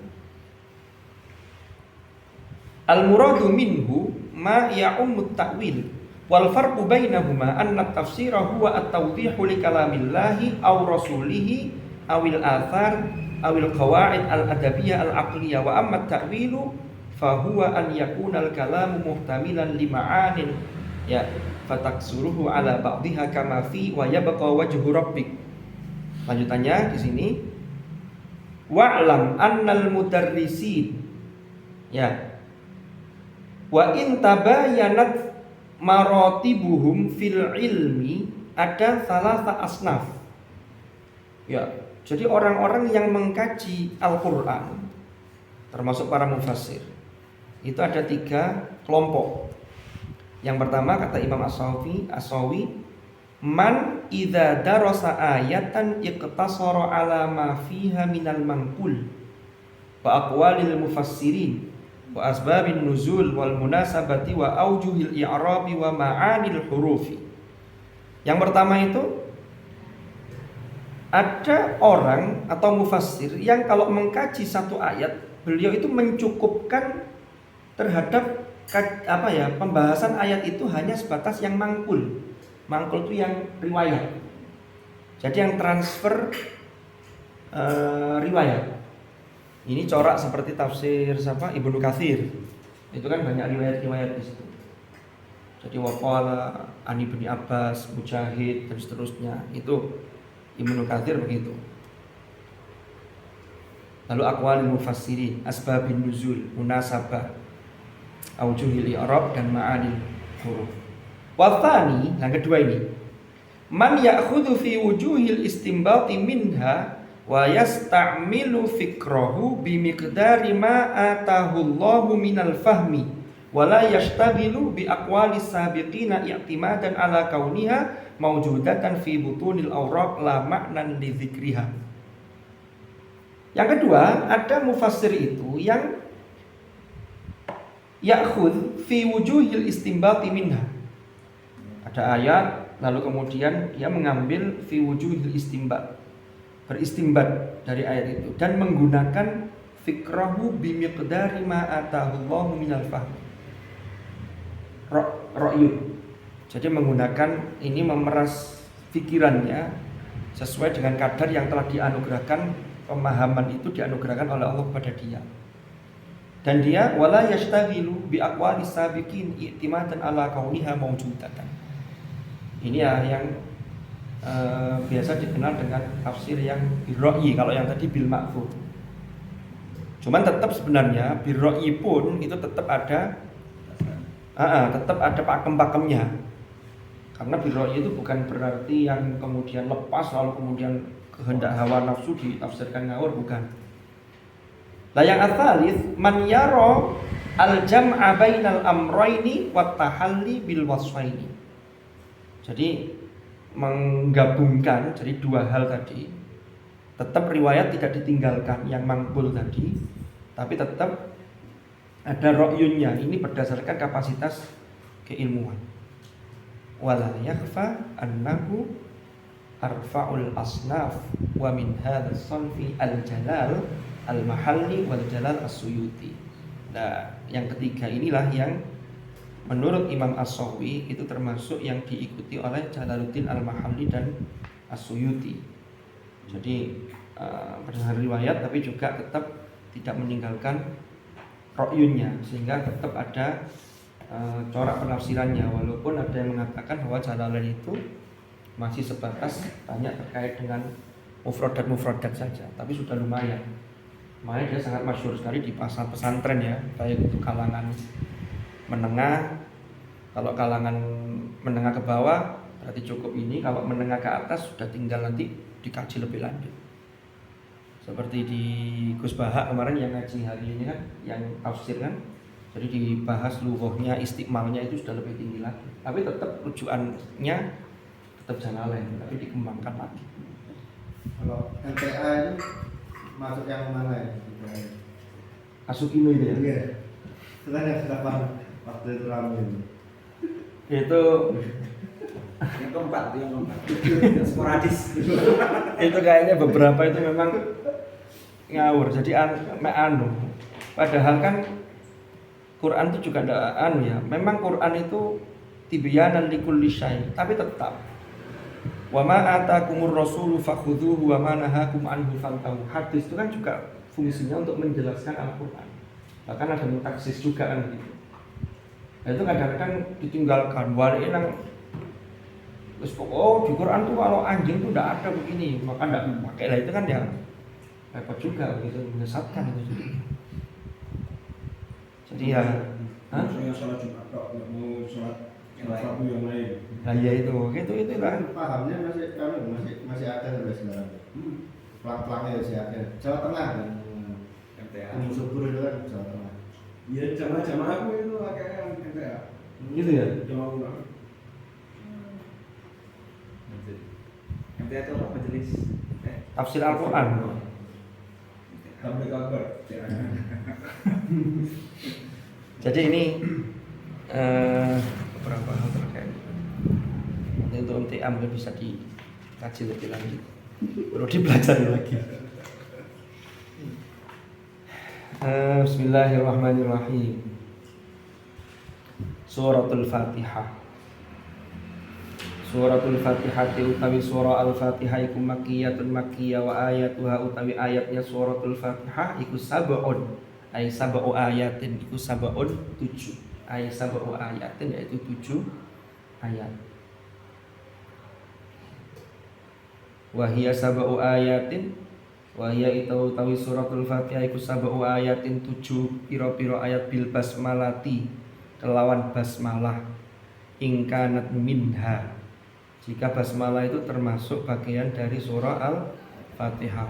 al-muradu minhu ma ya'ummu ta'wil wal farqu bainahuma anna at-tafsira huwa at-tawdihu li kalamillahi aw rasulihi awil athar awil qawaid al-adabiyyah al-aqliyah wa amma at-ta'wilu fa huwa an yakuna al-kalamu muhtamilan li ma'anin ya fataksuruhu ala ba'dihha kama fi wa yabqa wajhu rabbik. Lanjutannya di sini wa'lam annal mudarrisin ya wa in tabayanat maratibuhum fil ilmi ada salasa asnaf. Ya, jadi orang-orang yang mengkaji Al-Qur'an termasuk para mufassir itu ada 3 kelompok. Yang pertama kata Imam As-Sawi, man idza darasa ayatan iqtasara ala ma fiha minal manqul wa aqwalil mufassirin wa asbabin nuzul wal munasabati wa aujuhil i'rabi wa ma'anil hurufi. Yang pertama itu ada orang atau mufassir yang kalau mengkaji satu ayat beliau itu mencukupkan terhadap pembahasan ayat itu hanya sebatas yang mangkul. Mangkul itu yang riwayat. Jadi yang transfer riwayat. Ini corak seperti tafsir Ibnu Katsir. Itu kan banyak riwayat-riwayat di situ. Jadi waqala an Ibnu Abbas, Mujahid dan seterusnya. Itu Ibnu Katsir begitu. Lalu aqwalul mufassirin, asbabun nuzul, munasabah, aujuhil i'rab dan ma'anil huruf. Wathani, yang kedua ini, man ya'khudhu fi wujuhil istinbati minha wa yasta'milu fikrahu bimiqdari ma atahu Allahu minal fahmi wa la yashtaghilu bi aqwalis sabiqina i'timadan ala kauniha mawjudatan fi butunil awraq la ma'nan li dzikriha. Yang kedua, ada mufassir itu yang ya'khudh fi wujuhil istinbati minha. Ada ayat, lalu kemudian dia mengambil fi wujuhil istinbat, beristimbat dari ayat itu dan menggunakan fikrahu bimiqdari ma atahu Allahu minal fahmi. Ra'yun. Jadi menggunakan ini memeras pikirannya sesuai dengan kadar yang telah dianugerahkan, pemahaman itu dianugerahkan oleh Allah kepada dia. Dan dia wala yashtaghilu bi aqwalis sabiqin i'timadan ala kauniha mawjudatan. Ini ya yang biasa dikenal dengan tafsir yang birro'i, kalau yang tadi bil ma'fur. Cuman tetap sebenarnya birro'i pun itu tetap ada pakem-pakemnya. Karena birro'i itu bukan berarti yang kemudian lepas lalu kemudian kehendak hawa nafsu ditafsirkan ngawur, bukan. Lah yang ats-tsalits man yara al-jam'a bainal amrayni wat tahalli bil wasfaini. Jadi menggabungkan jadi dua hal tadi, tetap riwayat tidak ditinggalkan yang mangkul tadi, tapi tetap ada ra'yunnya. Ini berdasarkan kapasitas keilmuan. Wala yakhfa annahu arfa'ul asnaf wa min hadzal sanfi al-jalal al-mahalli wal jalal as-suyuti. Nah, yang ketiga inilah yang menurut Imam As-Sahwi itu termasuk yang diikuti oleh Jalaluddin Al-Mahalli dan As-Suyuti. Jadi berdasarkan riwayat tapi juga tetap tidak meninggalkan ra'yunnya, sehingga tetap ada corak penafsirannya, walaupun ada yang mengatakan bahwa Jalalain itu masih sebatas banyak terkait dengan mufradat saja, tapi sudah lumayan. Makanya dia sangat masyhur sekali di pasar pesantren ya, baik itu kalangan menengah. Kalau kalangan menengah ke bawah berarti cukup ini, kalau menengah ke atas sudah tinggal nanti dikaji lebih lanjut. Seperti di Gus Bahak kemarin yang ngaji hari ini kan, yang tafsir kan, jadi dibahas lughahnya, istiqmalnya itu sudah lebih tinggi lagi. Tapi tetap rujukannya tetap Jalalain, tapi dikembangkan lagi. Kalau MTA itu masuk yang mana ya? Asukino itu ya? Iya. Setelah yang kapan waktu itu ramai itu. Itu Yang keempat, sporadis. itu kayaknya beberapa itu memang ngawur. Jadi anu. Padahal kan Quran itu juga ada anu ya. Memang Quran itu tibyanan likulli syai, tapi tetap wa ma atakumur rasulu fakhudhuhu wa ma nahakum anhu fantahu. Hadis itu kan juga fungsinya untuk menjelaskan Al-Qur'an. Bahkan ada mutaksis juga kan gitu. Nah, itu kadang-kadang ditinggalkan. Wali nang terus di Quran tuh kalau anjing tuh tidak ada begini, maka tidak pakai. Lah itu kan ya repot juga gitu, menyesatkan itu. Jadi ya, Saya sholat Jumat kok, nggak mau sholat yang lain. Nah ya itu kan. Pahamnya masih ada sampai sekarang. Pelang-pelangnya masih ada. Jawa Tengah kan. MTA. Gunung Subur itu kan Jawa Tengah. Iya, jamaah aku itu akhirnya MTA. Gitu ya. Jamaah ulang. MTA itu apa, majelis? Tafsir Al-Qur'an. Tabligh akbar. Jadi ini beberapa hal terkait. Nanti untuk MTA mungkin bisa dikaji lebih lanjut. Perlu dipelajari lagi. Bismillahirrahmanirrahim. Suratul Fatihah. Suratul Fatihah utawi surah Al-Fatihah iku makkiyatun makkiyah wa ayatuha utawi ayatnya suratul Fatihah iku sab'un ay sab'u ayatin iku sab'un 7 ay sab'u ayatin yaitu 7 ayat. Wa hiya sab'u ayatin wa hiya utawi suratul Fatihah iku sab'u ayatin 7 pira-pira ayat bil basmalati kelawan basmalah ingkanat minha, jika basmalah itu termasuk bagian dari surah Al-Fatihah.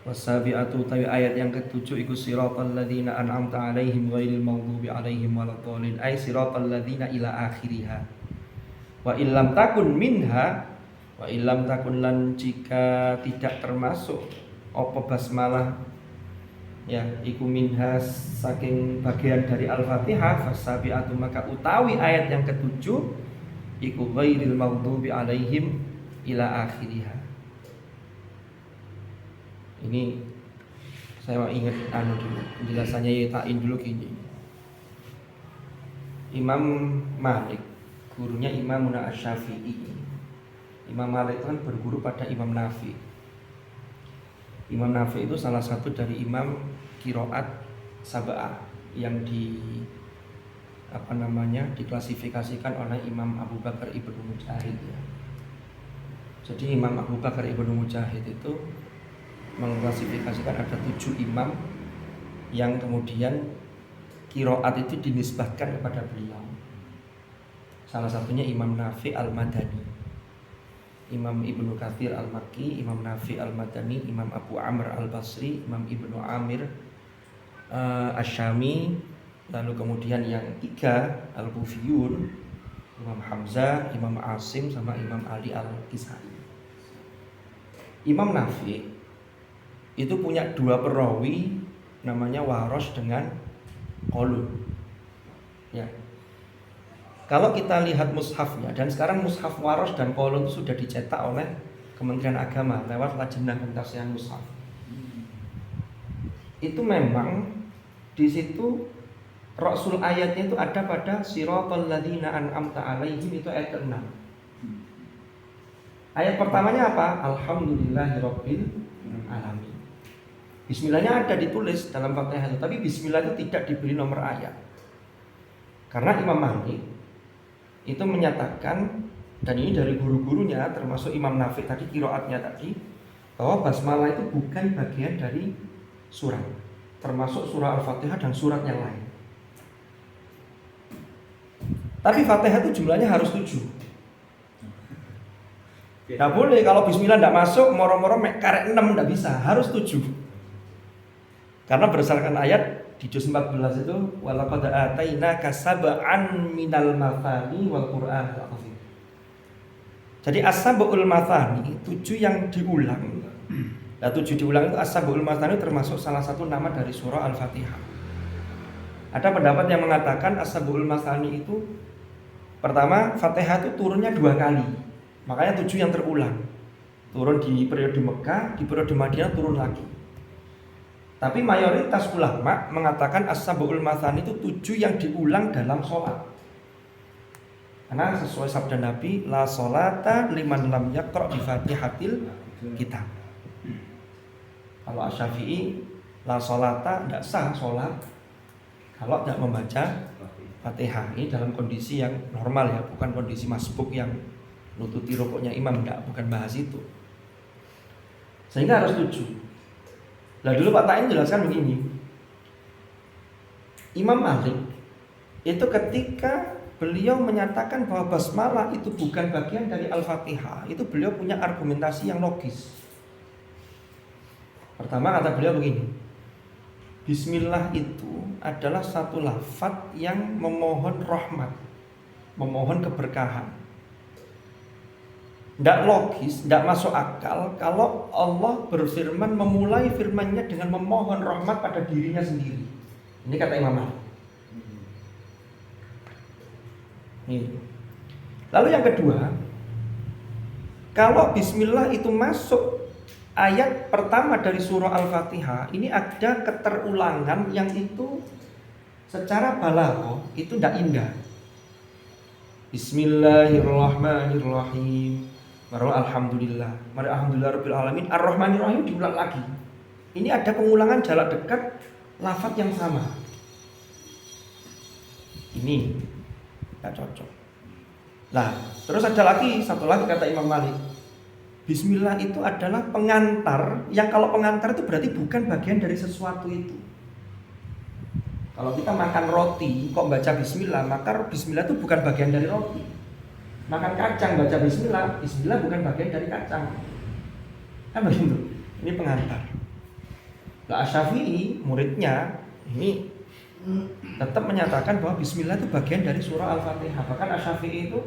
Wasabi'atu tawi ayat yang ketujuh iku siratal ladzina an'amta 'alaihim ghairil maghdubi 'alaihim waladdallin, ay siratal ladzina ila akhiriha. Wa illam takun minha, wa illam takun lan jika tidak termasuk apa basmalah ya iku minha saking bagian dari Al-Fatihah, fasabi'atu maka utawi ayat yang ketujuh iku ghairil maghdubi 'alaihim ila akhiriha. Ini saya ingat dulu penjelasannya Yatain dulu gini. Imam Malik, gurunya Imam Asy-Syafi'i. Imam Malik itu kan berguru pada Imam Nafi. Imam Nafi itu salah satu dari imam qiraat sab'ah yang diklasifikasikan oleh Imam Abu Bakar Ibnu Mujahid ya. Jadi Imam Abu Bakar Ibnu Mujahid itu mengklasifikasikan ada 7 imam yang kemudian qiraat itu dinisbahkan kepada beliau. Salah satunya Imam Nafi Al-Madani, Imam Ibnu Katsir Al-Makki, Imam Nafi Al-Madani, Imam Abu Amr Al-Basri, Imam Ibnu Amir Asy-Syami, lalu kemudian yang 3 Al-Kufiyun, Imam Hamzah, Imam Asim sama Imam Ali Al-Kisai. Imam Nafi itu punya 2 perawi namanya Warosh dengan Qalun. Ya. Kalau kita lihat mushafnya, dan sekarang mushaf Warosh dan Qalun itu sudah dicetak oleh Kementerian Agama lewat Lajnah Pentasihan Mushaf. Itu memang di situ Rasul ayatnya itu ada pada siratal ladzina an'amta 'alaihim, itu ayat ke-6. Ayat pertamanya apa? Alhamdulillahirabbil alamin. Bismillahnya ada ditulis dalam Fatihah itu, tapi Bismillah itu tidak diberi nomor ayat. Karena Imam Malik itu menyatakan, dan ini dari guru-gurunya termasuk Imam Nafi tadi qiraatnya tadi, bahwa basmalah itu bukan bagian dari surat, termasuk surah Al-Fatihah dan surat yang lain. Tapi Fatihah itu jumlahnya harus 7. Nggak boleh kalau Bismillah nggak masuk, moro-moro karek 6 nggak bisa, harus 7. Karena berdasarkan ayat di juz 14 itu walaqad atainaka sab'an minal mathani wal qur'anil azim. Jadi as-sab'ul mathani 7 yang diulang. Nah 7 diulang itu as-sab'ul mathani termasuk salah satu nama dari surah Al-Fatihah. Ada pendapat yang mengatakan as-sab'ul mathani itu pertama Fatihah itu turunnya 2 kali. Makanya 7 yang terulang. Turun di periode Mekah, di periode Madinah turun lagi. Tapi mayoritas ulama mengatakan as-sab'ul mathani itu 7 yang diulang dalam sholat. Karena sesuai sabda Nabi, la sholata liman lam yaqra' bi Fatihatil kitab. Kalau Asy-Syafi'i, la sholata tidak sah sholat kalau tidak membaca Fatihah. Ini dalam kondisi yang normal ya, bukan kondisi masbuk yang nututi rukuknya imam, bukan bahas itu. Sehingga harus 7. Nah dulu Pak Tain jelaskan begini, Imam Malik itu ketika beliau menyatakan bahwa basmalah itu bukan bagian dari Al-Fatihah, itu beliau punya argumentasi yang logis. Pertama kata beliau begini, Bismillah itu adalah satu lafaz yang memohon rahmat, memohon keberkahan. Tidak logis, tidak masuk akal kalau Allah berfirman memulai firman-Nya dengan memohon rahmat pada dirinya sendiri. Ini kata Imam Malik. Lalu yang kedua, kalau Bismillah itu masuk ayat pertama dari surah Al-Fatihah, ini ada keterulangan yang itu secara balaghah itu tidak indah. Bismillahirrahmanirrahim. Baru alhamdulillah. Mari alhamdulillah rabbil alamin. Ar-Rahmanir Rahim diulang lagi. Ini ada pengulangan jarak dekat lafaz yang sama. Ini tidak cocok. Nah, terus ada lagi satu lagi kata Imam Malik. Bismillah itu adalah pengantar, yang kalau pengantar itu berarti bukan bagian dari sesuatu itu. Kalau kita makan roti kok baca bismillah, maka bismillah itu bukan bagian dari roti. Makan kacang baca bismillah, bismillah bukan bagian dari kacang. Kan begitu. Ini pengantar. Nah, Asy-Syafi'i muridnya ini tetap menyatakan bahwa bismillah itu bagian dari surah Al-Fatihah. Bahkan Asy-Syafi'i itu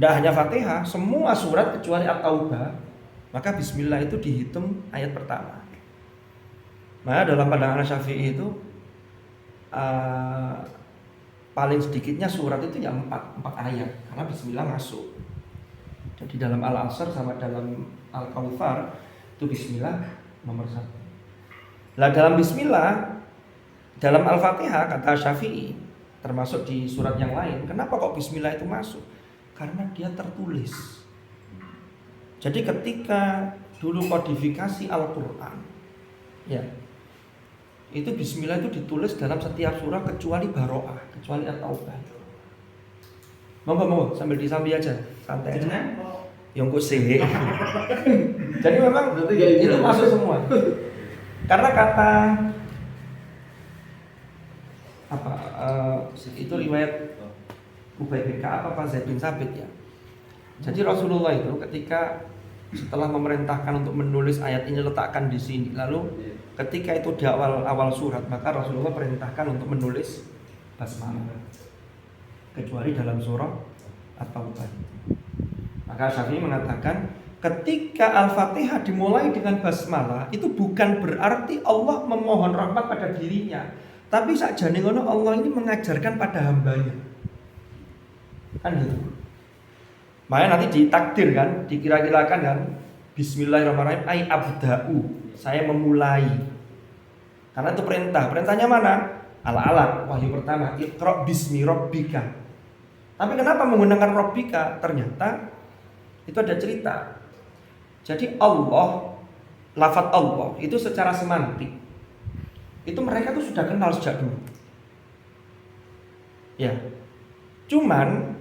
tidak hanya Fatihah, semua surat kecuali At-Taubah, maka bismillah itu dihitung ayat pertama. Nah, dalam pandangan Asy-Syafi'i itu paling sedikitnya surat itu ya 4 ayat, karena bismillah masuk. Jadi dalam Al-Asr sama dalam Al-Kautsar itu bismillah nomor 1. Nah, dalam bismillah dalam Al-Fatihah kata Syafi'i termasuk di surat yang lain, kenapa kok bismillah itu masuk? Karena dia tertulis. Jadi ketika dulu kodifikasi Al-Qur'an ya, itu bismillah itu ditulis dalam setiap surah kecuali Baro'ah, kecuali At-Taubah. Mau sambil disambi aja, santai aja. Yang kok sih. Jadi memang itu masuk semua. Karena kata apa itu riwayat Ubay bin Ka'ab apa Zaid bin Sabit ya. Jadi Rasulullah itu ketika setelah memerintahkan untuk menulis ayat ini letakkan di sini, lalu ketika itu di awal surat, maka Rasulullah perintahkan untuk menulis basmalah. Kecuali dalam surah At-Taubah. Maka Syafi'i mengatakan ketika Al-Fatihah dimulai dengan basmalah itu bukan berarti Allah memohon rahmat pada dirinya, tapi sakjane ngono Allah ini mengajarkan pada hambanya. Kan gitu. Makanya nanti ditakdir kan, dikira-kirakan kan, Bismillahirrahmanirrahim ay abda'u, saya memulai. Karena itu perintah. Perintahnya mana? Al-Alaq, wahyu pertama, Iqra bismi rabbika. Tapi kenapa menggunakan rabbika? Ternyata itu ada cerita. Jadi Allah, lafadz Allah itu secara semantik itu mereka tuh sudah kenal sejak dulu. Ya. Cuman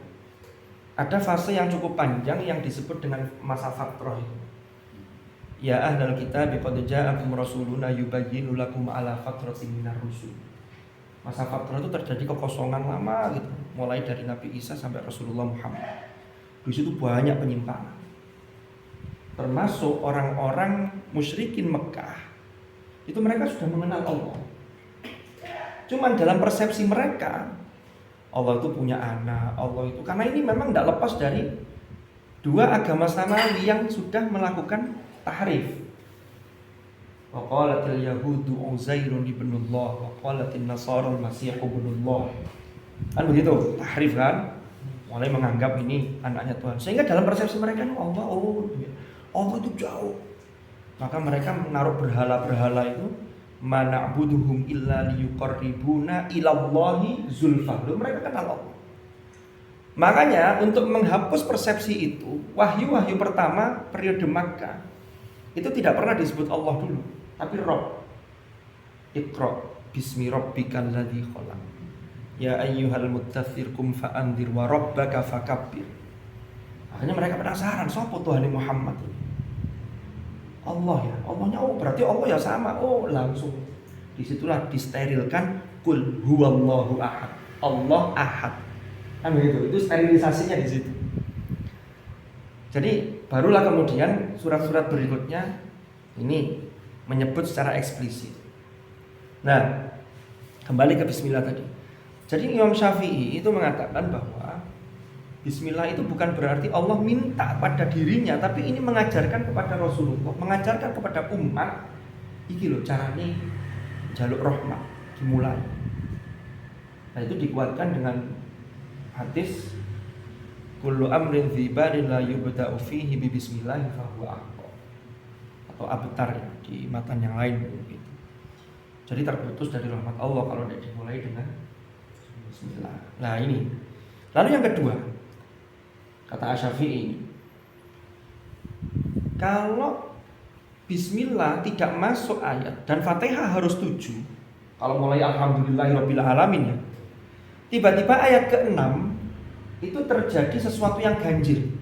ada fase yang cukup panjang yang disebut dengan masa fatrah. Ya ahlal kitab qad ja'akum rasuluna yubayyinu lakum ala fatratin minar rusul. Masa fatrah itu terjadi kekosongan lama gitu, mulai dari Nabi Isa sampai Rasulullah Muhammad. Di situ banyak penyimpangan. Termasuk orang-orang musyrikin Mekah. Itu mereka sudah mengenal Allah. Cuman dalam persepsi mereka Allah itu punya anak, Allah itu karena ini memang tidak lepas dari dua agama samawi yang sudah melakukan tahrif. Wa qalatil yahudu Uzairun ibnullah wa qalatin nasara al-masih ibnullah. Kan begitu, tahrif kan? Mulai menganggap ini anaknya Tuhan. Sehingga dalam persepsi mereka Allah itu jauh. Maka mereka menaruh berhala-berhala itu mana'buduhum illa liyuqarribuna ilallahi zulfa. Mereka kenal Allah. Makanya untuk menghapus persepsi itu, wahyu-wahyu pertama periode Makkah itu tidak pernah disebut Allah dulu, tapi Rabb. Iqra bismi rabbikal ladzi khalaq. Ya ayyuhal muttatsir kum fa'andir wa rabbaka fakabbir. Akhirnya mereka penasaran, siapa Tuhan Muhammad ini? Allah ya, Allahnya berarti Allah ya sama. Langsung disitulah disterilkan kul huwallahu ahad. Allah ahad. Kan begitu. Itu sterilisasinya di situ. Jadi barulah kemudian surat-surat berikutnya ini menyebut secara eksplisit. Nah, kembali ke bismillah tadi. Jadi Imam Syafi'i itu mengatakan bahwa bismillah itu bukan berarti Allah minta pada dirinya, tapi ini mengajarkan kepada Rasulullah, mengajarkan kepada umat, iki loh caranya jaluk rahmat dimulai. Nah itu dikuatkan dengan hadis kullu amrin dzibalin la yubda'u fihi bi bismillah fa huwa aqwa. Atau abtar ya, di matan yang lain begitu. Jadi terputus dari rahmat Allah kalau tidak dimulai dengan bismillah. Nah ini. Lalu yang kedua, kata Asy-Syafi'i, kalau bismillah tidak masuk ayat dan Fatihah harus 7. Kalau mulai alhamdulillahirabbil alamin ya. Tiba-tiba ayat ke-6 itu terjadi sesuatu yang ganjil.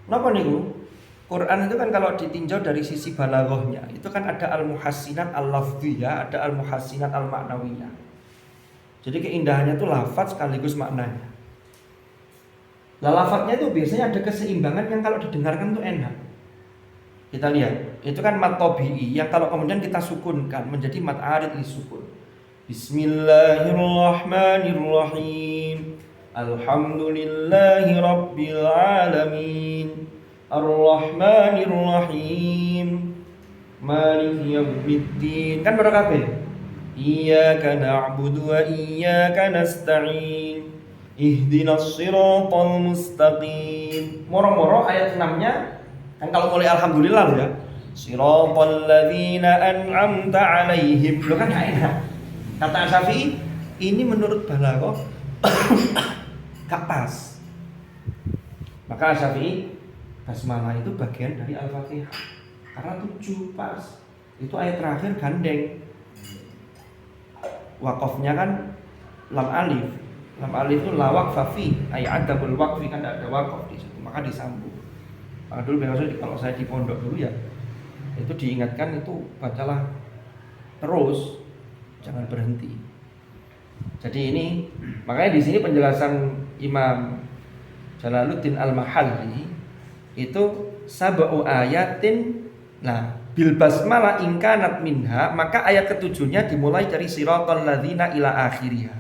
Kenapa niku? Quran itu kan kalau ditinjau dari sisi balaghahnya, itu kan ada al-muhassinat al-lafziyah, ada al-muhassinat al-ma'nawiyah. Jadi keindahannya itu lafaz sekaligus maknanya. Lah lafaznya itu biasanya ada keseimbangan yang kalau didengarkan itu enak. Kita lihat, itu kan mat tabi'i yang kalau kemudian kita sukunkan menjadi mat arid li sukun. Bismillahirrahmanirrahim. Alhamdulillahi rabbil alamin. Ar-Rahmanir-Rahim Maliki yaumiddin. Kan pada kabeh. Iyyaka na'budu wa iyyaka nasta'in. Ihdinas siratal mustaqim. Moro-moro ayat 6-nya kan kalau mulai alhamdulillah loh ya. Siratal ladzina an'amta 'alaihim. Lo kan gak enak. Kata Syafi'i, ini menurut balaghah gak pas. Maka Syafi'i basmalah itu bagian dari Al-Fatihah. Karena 7 pas. Itu ayat terakhir gandeng. Wakofnya kan lam alif. Lam alif itu la waqfa fi, ayat adabul waqfi kan ada wakof di situ. Maka disambung. Maka dulu biasanya kalau saya di pondok dulu ya, itu diingatkan itu bacalah terus, jangan berhenti. Jadi ini makanya di sini penjelasan Imam Jalaluddin Al-Mahalli itu sab'u ayatin. Nah, bil basmalah in kanat minha, maka ayat ketujuhnya dimulai dari siratal ladzina ila akhiriha.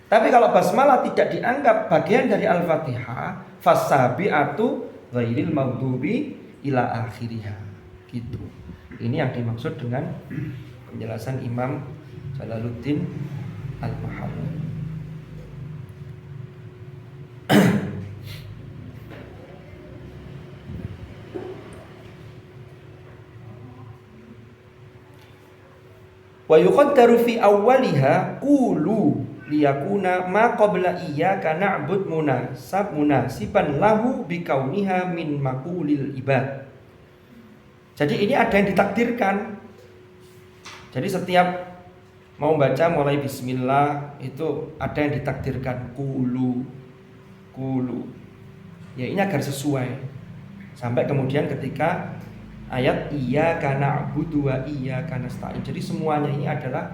Tapi kalau basmalah tidak dianggap bagian dari Al-Fatihah, fasabi'atu ghairil maghdubi ila akhiriha. Gitu. Ini yang dimaksud dengan penjelasan Imam Jalaluddin Al-Mahalli. Wa yuqaddaru fi awwaliha qulu liyakuna ma qabla iyyaka na'bud munasiban lahu bikauniha min maqulil ibad. Jadi ini ada yang ditakdirkan. Jadi setiap mau baca mulai bismillah itu ada yang ditakdirkan qulu. Ya ini agar sesuai. Sampai kemudian ketika ayat iyyaka na'budu wa iyyaka nasta'in. Jadi semuanya ini adalah,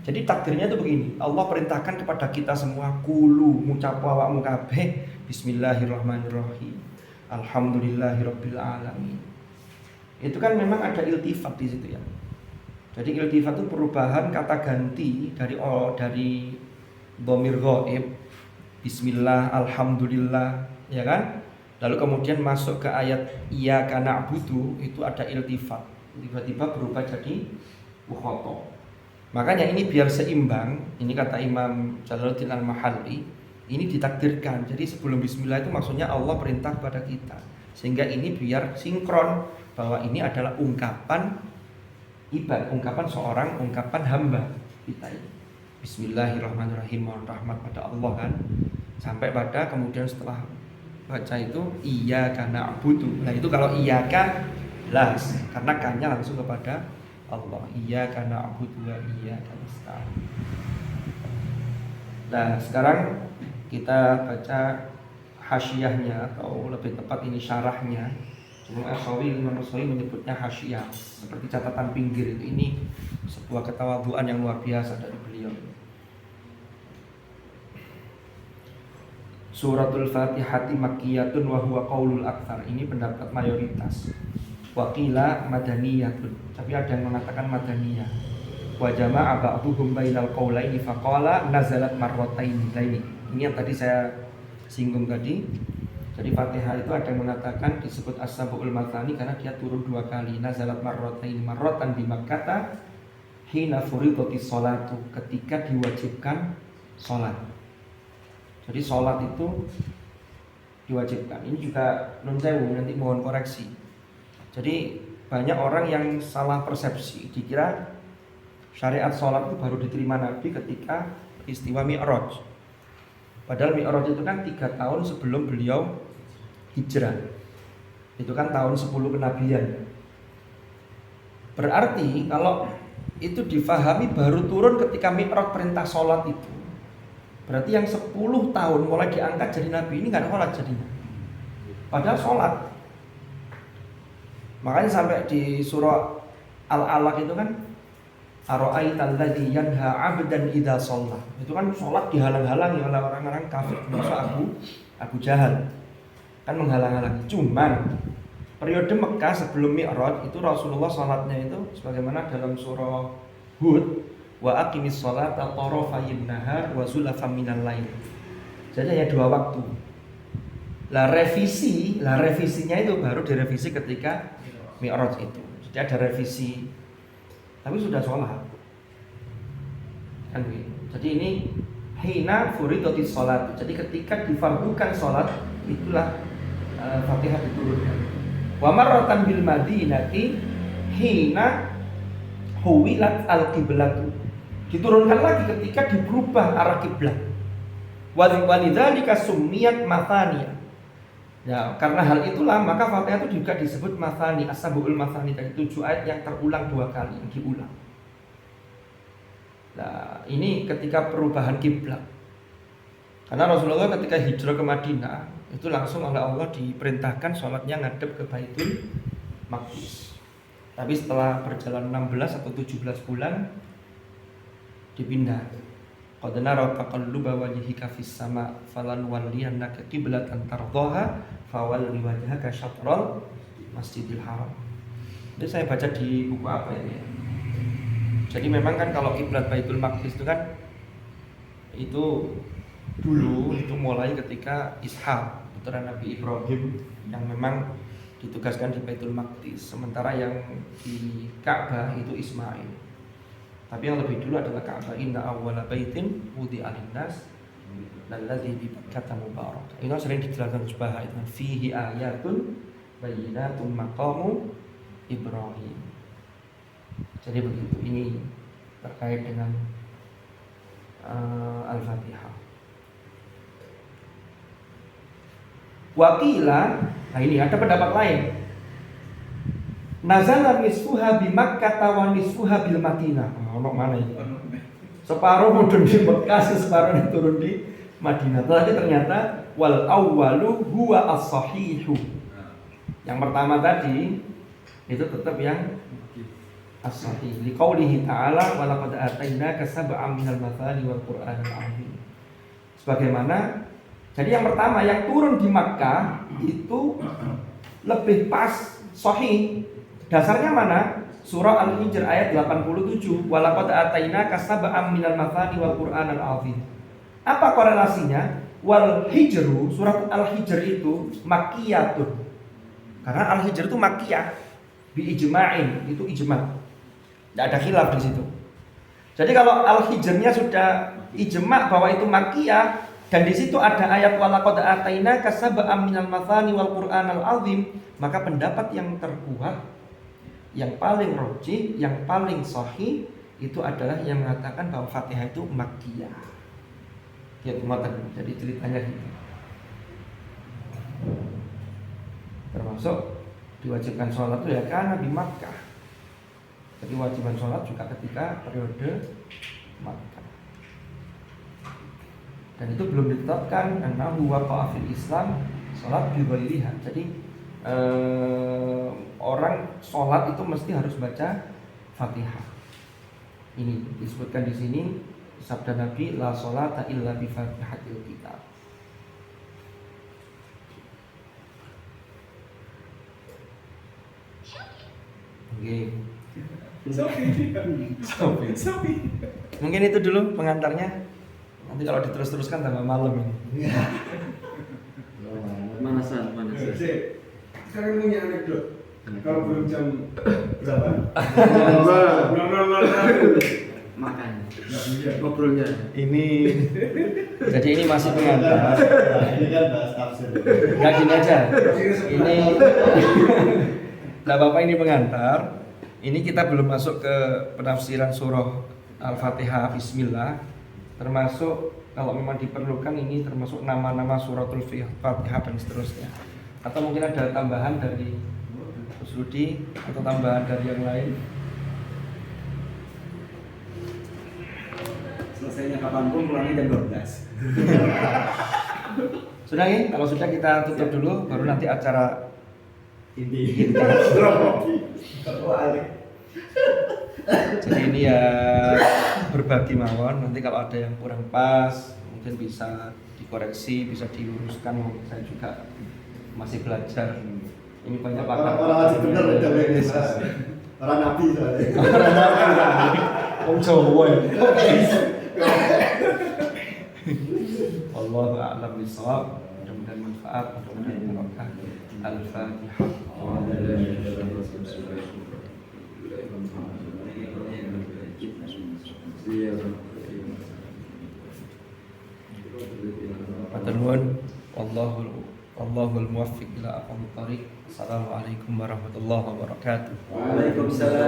jadi takdirnya itu begini. Allah perintahkan kepada kita semua qulu, ngucap awakmu kabeh bismillahirrahmanirrahim. Alhamdulillahirabbil alamin. Itu kan memang ada iltifat di situ ya. Jadi iltifat itu perubahan kata ganti dari dhamir ghaib bismillah, alhamdulillah, ya kan? Lalu kemudian masuk ke ayat iyyaka na'budu, itu ada iltifat. Tiba-tiba berubah jadi mukhatab. Makanya ini biar seimbang, ini kata Imam Jalaluddin Al-Mahalli, ini ditakdirkan. Jadi sebelum bismillah itu maksudnya Allah perintah kepada kita. Sehingga ini biar sinkron bahwa ini adalah ungkapan ibad, ungkapan seorang, ungkapan hamba kita ini. Bismillahirrahmanirrahim, mohon rahmat pada Allah kan. Sampai pada kemudian setelah baca itu iyyaka na'budu. Nah itu kalau iyyaka las, karena kan-nya langsung kepada Allah. Iyyaka na'budu wa iyyaka nasta'in. Nah sekarang kita baca hasyiyahnya, atau lebih tepat ini syarahnya. Imam As-Sawi menyebutnya hasyiyah, seperti catatan pinggir itu. Ini sebuah ketawadhuan yang luar biasa dari beliau. Suratul Fatihati makkiyatun wa huwa qaulul aktsar. Ini pendapat mayoritas. Wa qila madaniyatun. Tapi ada yang mengatakan madaniyah. Wa jama'a ba'dhum bainal qaulaini faqala nazalat marrataini. Ini yang tadi saya singgung tadi. Jadi Fatihah itu ada yang mengatakan disebut as-sab'ul mathani karena dia turun 2 kali. Nazalat marrataini, marratan di Makkah hina furidatis sholatu, ketika diwajibkan sholat. Jadi sholat itu diwajibkan. Ini juga nun sewu, nanti mohon koreksi. Jadi banyak orang yang salah persepsi, dikira syariat sholat itu baru diterima Nabi ketika peristiwa Mi'raj. Padahal Mi'raj itu kan 3 tahun sebelum beliau hijrah. Itu kan tahun 10 kenabian. Berarti kalau itu difahami baru turun ketika Mi'raj perintah sholat itu, berarti yang 10 tahun mulai diangkat jadi nabi ini nggak ada sholat jadinya. Padahal sholat. Makanya sampai di surah Al-Alaq itu kan ara'aital ladzi yanha 'abdan idza shalla. Itu kan sholat dihalang-halangi oleh orang-orang kafir, termasuk Abu Jahal. Kan menghalang-halangi. Cuman periode Mekah sebelum Mi'raj itu Rasulullah sholatnya itu sebagaimana dalam surah Hud, wa aqimis sholata tarafayin nahar wa zulafam minal lail. Jadi hanya 2 waktu. Revisinya itu baru direvisi ketika Mi'raj itu. Jadi ada revisi. Tapi sudah sholat. Kan begitu. Jadi ini hina furidatis sholat. Jadi ketika difardukan sholat itulah Fatihah diturunkan. Wa marratan bil madinati hina huwilat al-qiblatu. Diturunkan lagi ketika diberubah arah kiblat. Wa lidzalika summiyat mathaniyah. Ya, karena hal itulah maka Fatihah itu juga disebut mathani, as-sab'ul mathani, dari 7 ayat yang terulang 2 kali, yang diulang. Nah, ini ketika perubahan kiblat. Karena Rasulullah ketika hijrah ke Madinah itu langsung oleh Allah diperintahkan sholatnya ngadep ke Baitul Maqdis. Tapi setelah berjalan 16 atau 17 bulan dipindah. Qad nara taqalluba wajhika fis sama falan walliyannaka qiblatan tardhaha fawalli wajhaka syatral Masjidil Haram. Ini saya baca di buku apa ini? Jadi memang kan kalau kiblat Baitul Maqdis itu kan itu dulu itu mulai ketika Ishak putra Nabi Ibrahim yang memang ditugaskan di Baitul Maqdis, sementara yang di Ka'bah itu Ismail. Tapi yang lebih dulu adalah Ka'bah. Inna awwala baitin wudi'a lin-nas lalladzi bi Bakkah mubarak. Ini sering dijelaskan Subah itu fihi ayatun bayyinatun maqamu Ibrahim. Jadi begitu. Ini terkait dengan Al-Fatihah. Waqila, nah ini ada pendapat lain. Nazala nisfuha bi Makkah wa nisfuha bil Madinah. Ono mana itu? Separuh mudun di Mekah, separuh turun di Madinah. Tapi ternyata wal awwalu huwa as-sahihu. Yang pertama tadi itu tetap yang as-sahih. Liqaulihi ta'ala wa laqad atainaka sab'an minal mathani wal qur'anil 'azim. Sebagaimana jadi yang pertama yang turun di Makkah itu lebih pas sahih. Dasarnya mana? Surah Al-Hijr ayat 87. Walaqad atainaka sab'an minal mathani wal qur'anil 'azim. Apa korelasinya? Wal hijru, surat Al-Hijr itu makkiyatun. Karena Al-Hijr itu makkiyah. Bi ijma'in, itu ijma'. Tidak ada khilaf di situ. Jadi kalau Al-Hijrnya sudah ijma' bahwa itu makkiyah dan di situ ada ayat walaqad atainaka sab'an minal mathani wal qur'anil 'azim, maka pendapat yang terkuat, yang paling rajih, yang paling sahih itu adalah yang mengatakan bahwa Fatihah itu makkiyah. Ya teman-teman, jadi ceritanya gitu. Termasuk diwajibkan sholat itu ya karena di Makkah. Jadi wajiban sholat juga ketika periode Makkah. Dan itu belum ditetapkan karena waqa'a fil Islam sholat bi ghairiha. Jadi orang sholat itu mesti harus baca Fatihah. Ini disebutkan di sini sabda Nabi la sholata illa bi Fatihatil kitab. Oke. Sopi. Mungkin itu dulu pengantarnya. Nanti kalau diterus-teruskan tambah malam ini. Manasan. Sekarang punya anekdot. Kalau belum jam berapa? Makan. Ngobrolnya. Jadi ini masih pengantar. Ini kan bahas tafsir. Enggak gini aja. Ini nah Bapak ini pengantar. Ini kita belum masuk ke penafsiran surah Al-Fatihah Bismillah. Termasuk kalau memang diperlukan ini termasuk nama-nama suratul Fatihah dan seterusnya. Atau mungkin ada tambahan dari Mas Rudi atau tambahan dari yang lain. Selesainya kapanpun, pulangnya jam 12. Sudah ya, kalau sudah kita tutup dulu, baru nanti acara Inti. Kopi. Kalau alik. Jadi ini ya berbagi mawon, nanti kalau ada yang kurang pas mungkin bisa dikoreksi, bisa diluruskan. Saya juga masih belajar. Ini banyak pakar. Orang wajib bener ya orang nabi soalnya. Om Jawa. Wallahu a'lam bishawab. Mudah-mudahan manfaat, mudah-mudahan barokah. Al-Fatihah. Matur nuwun. Wallahul muwaffiq ila aqwamit thoriq. Assalamualaikum warahmatullahi wabarakatuh. Waalaikumsalam.